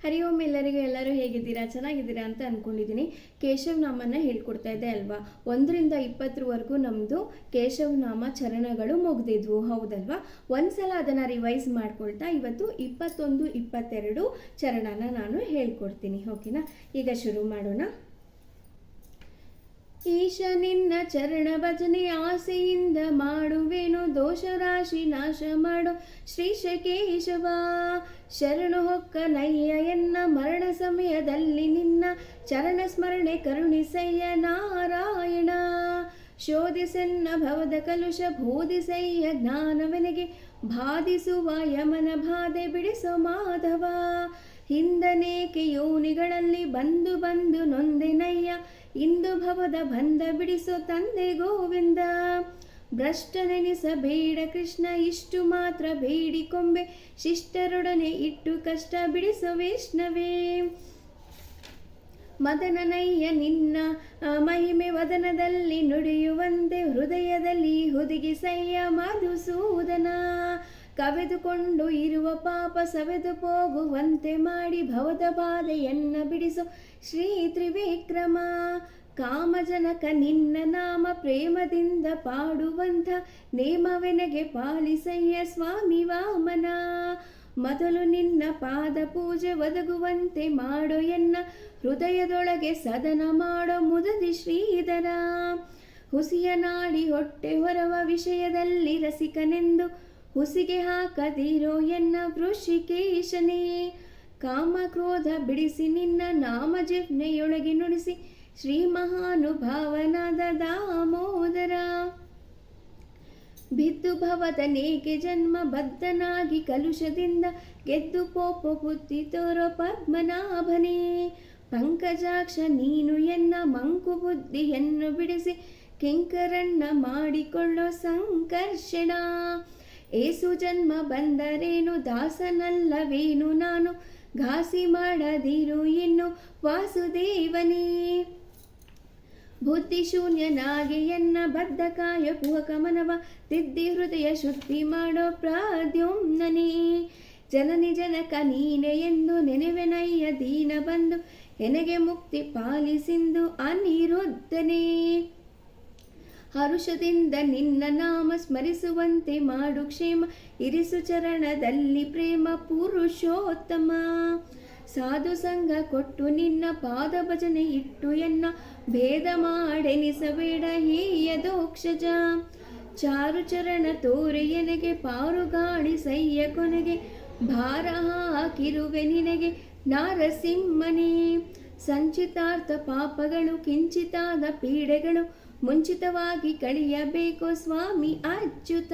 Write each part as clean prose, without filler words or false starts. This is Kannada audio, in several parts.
ಹರಿ ಓಂ ಎಲ್ಲರೂ ಹೇಗಿದ್ದೀರಾ, ಚೆನ್ನಾಗಿದ್ದೀರಾ ಅಂತ ಅಂದ್ಕೊಂಡಿದ್ದೀನಿ. ಕೇಶವ ನಾಮನ ಹೇಳ್ಕೊಡ್ತಾ ಇದ್ದೆ ಅಲ್ವಾ. 1ರಿಂದ 20ವರೆಗೂ ನಮ್ಮದು ಕೇಶವ ನಾಮ ಚರಣಗಳು ಮುಗಿದಿದ್ವು, ಹೌದಲ್ವಾ. ಒಂದ್ಸಲ ಅದನ್ನು ರಿವೈಸ್ ಮಾಡ್ಕೊಳ್ತಾ ಇವತ್ತು 21, 22 ಚರಣನ ನಾನು ಹೇಳ್ಕೊಡ್ತೀನಿ. ಓಕೆನಾ, ಈಗ ಶುರು ಮಾಡೋಣ. ಈಶ ನಿನ್ನ ಚರಣ ಭಜನೆ ಆಸೆಯಿಂದ ಮಾಡುವೆನು, ದೋಷ ರಾಶಿ ನಾಶ ಮಾಡೋ ಶ್ರೀಶ ಕೇಶವ. ಶರಣು ಹೊಕ್ಕ ನಯ್ಯ ಎನ್ನ ಮರಣ ಸಮಯದಲ್ಲಿ ನಿನ್ನ ಚರಣ ಸ್ಮರಣೆ ಕರುಣಿಸಯ್ಯ ನಾರಾಯಣ. ಶೋಧಿಸೆನ್ನ ಭವದ ಕಲುಷ ಬೋಧಿಸಯ್ಯ ಜ್ಞಾನವೆನಗೆ, ಬಾಧಿಸುವ ಯಮನ ಬಾಧೆ ಬಿಡಿಸೋ ಮಾಧವ. ಹಿಂದನೇಕೆ ಯೋನಿಗಳಲ್ಲಿ ಬಂದು ಬಂದು ನೊಂದೆನಯ್ಯ, ಇಂದು ಭವದ ಬಂಧ ಬಿಡಿಸೋ ತಂದೆ ಗೋವಿಂದ. ಭ್ರಷ್ಟ ನೆನೆಸಬೇಡ ಕೃಷ್ಣ, ಇಷ್ಟು ಮಾತ್ರ ಬೇಡಿಕೊಂಬೆ, ಶಿಷ್ಟರೊಡನೆ ಇಟ್ಟು ಕಷ್ಟ ಬಿಡಿಸೋ ವೈಷ್ಣವೇ. ಮದನನಯ್ಯ ನಿನ್ನ ಮಹಿಮೆ ವದನದಲ್ಲಿ ನುಡಿಯುವಂತೆ, ಹೃದಯದಲ್ಲಿ ಹುದುಗಿಸಯ್ಯ ಮಧುಸೂದನ. ಕವೆದುಕೊಂಡು ಇರುವ ಪಾಪ ಸವೆದು ಹೋಗುವಂತೆ ಮಾಡಿ, ಭವದ ಬಾಧೆಯನ್ನ ಬಿಡಿಸೋ ಶ್ರೀ ತ್ರಿವಿಕ್ರಮ. ಕಾಮಜನಕ ನಿನ್ನ ನಾಮ ಪ್ರೇಮದಿಂದ ಪಾಡುವಂಥ, ನೇಮವೆನಗೆ ಪಾಲಿಸಯ್ಯ ಸ್ವಾಮಿ ವಾಮನ. ಮೊದಲು ನಿನ್ನ ಪಾದ ಪೂಜೆ ಒದಗುವಂತೆ ಮಾಡೋ ಎನ್ನ, ಹೃದಯದೊಳಗೆ ಸದನ ಮಾಡೋ ಮುದದಿ ಶ್ರೀಧರ. ಹುಸಿಯ ನಾಡಿ ಹೊಟ್ಟೆ ಹೊರವ ವಿಷಯದಲ್ಲಿ ರಸಿಕನೆಂದು, ಹುಸಿಗೆ ಹಾಕದಿರೋ ಎನ್ನ ವೃಷಿಕೇಶನೇ. ಕಾಮ ಕ್ರೋಧ ಬಿಡಿಸಿ ನಿನ್ನ ನಾಮ ಜಿಹ್ನೆಯೊಳಗೆ ನುಡಿಸಿ, ಶ್ರೀ ಮಹಾನುಭಾವನಾದ ದಾಮೋದರ. ಬಿದ್ದು ಭವದ ನೇಕೆ ಜನ್ಮ ಬದ್ಧನಾಗಿ ಕಲುಷದಿಂದ, ಗೆದ್ದು ಪೋಪ ಬುದ್ಧಿ ತೋರೋ ಪದ್ಮನಾಭನೇ. ಪಂಕಜಾಕ್ಷ ನೀನು ಎನ್ನ ಮಂಕು ಬುದ್ಧಿಯನ್ನು ಬಿಡಿಸಿ, ಕಿಂಕರಣ್ಣ ಮಾಡಿಕೊಳ್ಳೋ ಸಂಕರ್ಷಣ. ಏಸು ಜನ್ಮ ಬಂದರೇನು ದಾಸನಲ್ಲವೇನು ನಾನು, ಘಾಸಿ ಮಾಡದಿರು ಇನ್ನು ವಾಸುದೇವನೇ. ಬುದ್ಧಿಶೂನ್ಯನಾಗಿ ಎನ್ನ ಬದ್ಧಕಾಯ ಕುಹಕ ಮನವ, ತಿದ್ದಿ ಹೃದಯ ಶುದ್ಧಿ ಮಾಡೋ ಪ್ರಾದ್ಯುಮ್ನನೇ. ಜನನಿ ಜನಕ ನೀನೆ ಎಂದು ನೆನೆವೆನಯ್ಯ ದೀನ ಬಂದು, ಎನಗೆ ಮುಕ್ತಿ ಪಾಲಿಸಿಂದು ಅನಿರುದ್ಧನೇ. ಹರುಷದಿಂದ ನಿನ್ನ ನಾಮ ಸ್ಮರಿಸುವಂತೆ ಮಾಡು ಕ್ಷೇಮ, ಇರಿಸು ಚರಣದಲ್ಲಿ ಪ್ರೇಮ ಪುರುಷೋತ್ತಮ. ಸಾಧು ಸಂಘ ಕೊಟ್ಟು ನಿನ್ನ ಪಾದ ಭಜನೆ ಇಟ್ಟು ಎನ್ನ, ಭೇದ ಮಾಡೆನಿಸಬೇಡ ಹೀಯದೋಕ್ಷಜ. ಚಾರು ಚರಣ ತೋರೆ ಎನಗೆ ಪಾರುಗಾಣಿಸಯ್ಯ ಕೊನೆಗೆ, ಭಾರ ಹಾಕಿರುವೆ ನಿನಗೆ ನಾರಸಿಂಹನೇ. ಸಂಚಿತಾರ್ಥ ಪಾಪಗಳು ಕಿಂಚಿತಾದ ಪೀಡೆಗಳು, ಮುಂಚಿತವಾಗಿ ಕಳಿಯಬೇಕು ಸ್ವಾಮಿ ಅಚ್ಯುತ.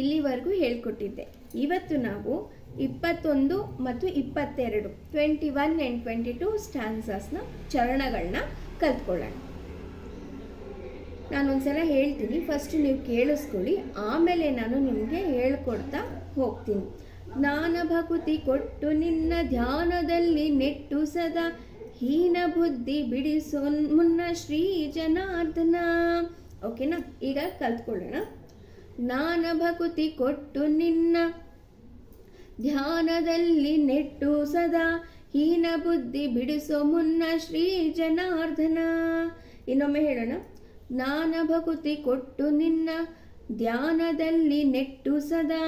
ಇಲ್ಲಿವರೆಗೂ ಹೇಳ್ಕೊಟ್ಟಿದ್ದೆ. ಇವತ್ತು ನಾವು 21 ಮತ್ತು 22 21 and 22 ಸ್ಟ್ಯಾನ್ಸಸ್ನ ಚರಣಗಳನ್ನ ಕಲ್ತ್ಕೊಳ್ಳೋಣ. ನಾನೊಂದ್ಸಲ ಹೇಳ್ತೀನಿ, ಫಸ್ಟ್ ನೀವು ಕೇಳಿಸ್ಕೊಳ್ಳಿ, ಆಮೇಲೆ ನಾನು ನಿಮಗೆ ಹೇಳ್ಕೊಡ್ತಾ ಹೋಗ್ತೀನಿ. ಜ್ಞಾನ ಭಕುತಿ ಕೊಟ್ಟು ನಿನ್ನ ಧ್ಯಾನದಲ್ಲಿ ನೆಟ್ಟು ಸದಾ, ಹೀನ ಬುದ್ಧಿ ಬಿಡಿಸೋ ಮುನ್ನ ಶ್ರೀ ಜನಾರ್ದನ. ಓಕೆನಾ, ಈಗ ಕಲ್ತ್ಕೊಳ್ಳೋಣ. ಜ್ಞಾನ ಭಕುತಿ ಕೊಟ್ಟು ನಿನ್ನ ಧ್ಯಾನದಲ್ಲಿ ನೆಟ್ಟು ಸದಾ, ಹೀನ ಬುದ್ಧಿ ಬಿಡಿಸೋ ಮುನ್ನ ಶ್ರೀ ಜನಾರ್ದನ. ಇನ್ನೊಮ್ಮೆ ಹೇಳೋಣ. ಜ್ಞಾನ ಭಕುತಿ ಕೊಟ್ಟು ನಿನ್ನ ಧ್ಯಾನದಲ್ಲಿ ನೆಟ್ಟು ಸದಾ,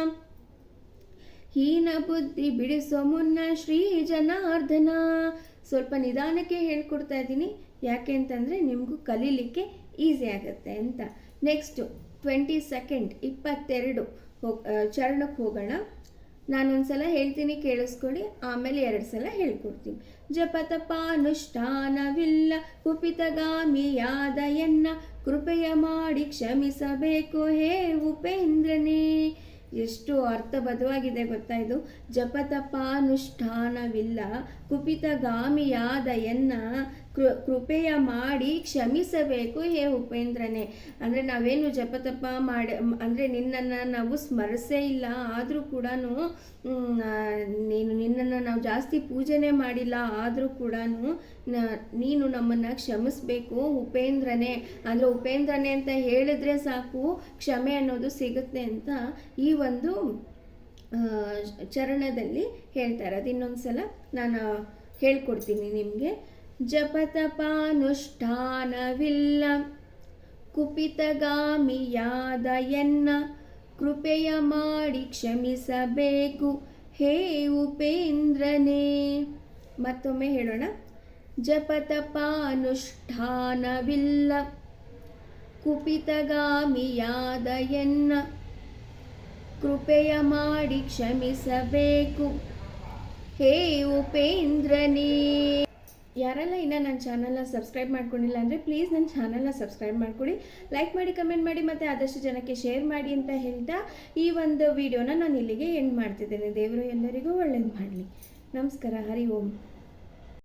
ಹೀನ ಬುದ್ಧಿ ಬಿಡಿಸೋ ಮುನ್ನ ಶ್ರೀ ಜನಾರ್ದನ. ಸ್ವಲ್ಪ ನಿಧಾನಕ್ಕೆ ಹೇಳ್ಕೊಡ್ತಾ ಇದ್ದೀನಿ, ಯಾಕೆ ಅಂತಂದರೆ ನಿಮಗೂ ಕಲೀಲಿಕ್ಕೆ ಈಸಿ ಆಗುತ್ತೆ ಅಂತ. ನೆಕ್ಸ್ಟು 22 22 ಚರಣಕ್ಕೆ ಹೋಗೋಣ. ನಾನೊಂದ್ಸಲ ಹೇಳ್ತೀನಿ, ಕೇಳಿಸ್ಕೊಳ್ಳಿ, ಆಮೇಲೆ 2 ಸಲ ಹೇಳ್ಕೊಡ್ತೀನಿ. ಜಪತಪಾನುಷ್ಠಾನವಿಲ್ಲ ಕುಪಿತಗಾಮಿಯಾದ ಎನ್ನ, ಕೃಪೆಯ ಮಾಡಿ ಕ್ಷಮಿಸಬೇಕು ಹೇ ಉಪೇಂದ್ರನೇ. ಎಷ್ಟು ಅರ್ಥಬದ್ಧವಾಗಿದೆ ಗೊತ್ತಾ ಇದು. ಜಪತಪಾನುಷ್ಠಾನವಿಲ್ಲ ಕುಪಿತಗಾಮಿಯಾದ ಎನ್ನ, ಕೃಪೆಯ ಮಾಡಿ ಕ್ಷಮಿಸಬೇಕು ಹೇ ಉಪೇಂದ್ರನೇ. ಅಂದರೆ ನಾವೇನು ಜಪತಪ ಮಾಡಿ ಅಂದರೆ ನಿನ್ನನ್ನು ನಾವು ಸ್ಮರಿಸೇ ಇಲ್ಲ, ಆದರೂ ಕೂಡ ನಿನ್ನನ್ನು ನಾವು ಜಾಸ್ತಿ ಪೂಜೆನೇ ಮಾಡಿಲ್ಲ, ಆದರೂ ಕೂಡ ನೀನು ನಮ್ಮನ್ನು ಕ್ಷಮಿಸಬೇಕು ಉಪೇಂದ್ರನೇ. ಅಂದರೆ ಉಪೇಂದ್ರನೇ ಅಂತ ಹೇಳಿದ್ರೆ ಸಾಕು ಕ್ಷಮೆ ಅನ್ನೋದು ಸಿಗುತ್ತೆ ಅಂತ ಈ ಒಂದು ಚರಣದಲ್ಲಿ ಹೇಳ್ತಾರೆ. ಅದು ಇನ್ನೊಂದು ಸಲ ನಾನು ಹೇಳ್ಕೊಡ್ತೀನಿ ನಿಮಗೆ. ಜಪತಪಾನುಷ್ಠಾನವಿಲ್ಲ ಕುಪಿತಗಾಮಿಯಾದ ಎನ್ನ ಕೃಪೆಯ ಮಾಡಿ ಕ್ಷಮಿಸಬೇಕು ಹೇ ಉಪೇಂದ್ರನೇ. ಮತ್ತೊಮ್ಮೆ ಹೇಳೋಣ. ಜಪತಪಾನುಷ್ಠಾನವಿಲ್ಲ ಕುಪಿತಗಾಮಿಯಾದ ಎನ್ನ ಕೃಪೆಯ ಮಾಡಿ ಕ್ಷಮಿಸಬೇಕು ಹೇ ಉಪೇಂದ್ರನೇ. ಯಾರೆಲ್ಲ ಇನ್ನೂ ನನ್ನ ಚಾನಲ್ನ ಸಬ್ಸ್ಕ್ರೈಬ್ ಮಾಡ್ಕೊಂಡಿಲ್ಲ ಅಂದರೆ ಪ್ಲೀಸ್ ನನ್ನ ಚಾನಲ್ನ ಸಬ್ಸ್ಕ್ರೈಬ್ ಮಾಡ್ಕೊಳ್ಳಿ, ಲೈಕ್ ಮಾಡಿ, ಕಮೆಂಟ್ ಮಾಡಿ ಮತ್ತು ಆದಷ್ಟು ಜನಕ್ಕೆ ಶೇರ್ ಮಾಡಿ ಅಂತ ಹೇಳ್ತಾ ಈ ಒಂದು ವಿಡಿಯೋನ ನಾನು ಇಲ್ಲಿಗೆ ಎಂಡ್ ಮಾಡ್ತಿದ್ದೇನೆ. ದೇವರು ಎಲ್ಲರಿಗೂ ಒಳ್ಳೇದು ಮಾಡಲಿ. ನಮಸ್ಕಾರ. ಹರಿ ಓಂ.